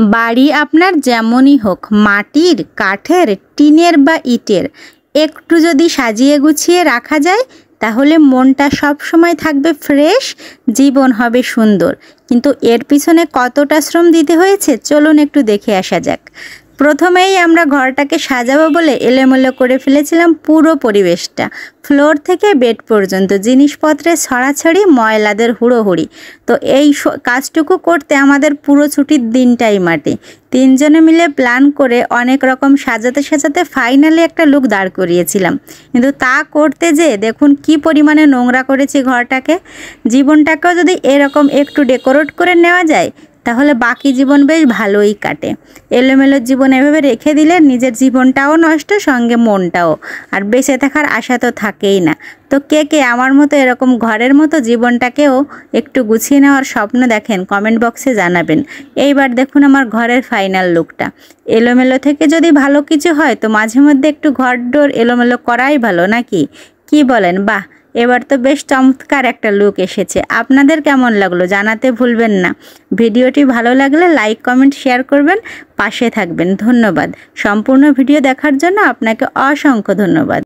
বাড়ি আপনার যেমনই হোক, মাটির, কাঠের, টিনের বা ইটের, একটু যদি সাজিয়ে গুছিয়ে রাখা যায় তাহলে মনটা সব সময় থাকবে ফ্রেশ, জীবন হবে সুন্দর। কিন্তু এর পিছনে কতটা শ্রম দিতে হয়েছে চলুন একটু দেখে আসা যাক। প্রথমেই আমরা ঘরটাকে সাজাবো বলে এলোমেলো করে ফেলেছিলাম পুরো পরিবেশটা, ফ্লোর থেকে বেড পর্যন্ত জিনিসপত্রের ছড়াছড়ি, ময়লাদের হুড়োহুড়ি। তো এই কাজটুকু করতে আমাদের পুরো ছুটির দিনটাই মাটি। তিনজনে মিলে প্ল্যান করে অনেক রকম সাজাতে সাজাতে ফাইনালি একটা লুক দাঁড় করিয়েছিলাম, কিন্তু তা করতে যেয়ে দেখুন কি পরিমাণে নোংরা করেছি ঘরটাকে। জীবনটাকেও যদি এরকম একটু ডেকোরেট করে নেওয়া যায় তাহলে বাকি জীবন বেশ ভালোই কাটে। এলোমেলো জীবন এভাবে রেখে দিলে নিজের জীবনটাও নষ্ট, সঙ্গে মনটাও, আর বেঁচে থাকার আশা তো থাকেই না। তো কে কে আমার মতো এরকম ঘরের মতো জীবনটাকেও একটু গুছিয়ে নেওয়ার স্বপ্ন দেখেন কমেন্ট বক্সে জানাবেন। এইবার দেখুন আমার ঘরের ফাইনাল লুকটা। এলোমেলো থেকে যদি ভালো কিছু হয় তো মাঝে মধ্যে একটু ঘর ডোর এলোমেলো করাই ভালো, নাকি কি বলেন? বাহ, এবার তো বেশ চমৎকার একটা লুক এসেছে। আপনাদের কেমন লাগলো জানাতে ভুলবেন না। ভিডিওটি ভালো লাগলে লাইক, কমেন্ট, শেয়ার করবেন, পাশে থাকবেন। ধন্যবাদ। সম্পূর্ণ ভিডিও দেখার জন্য আপনাকে অসংখ্য ধন্যবাদ।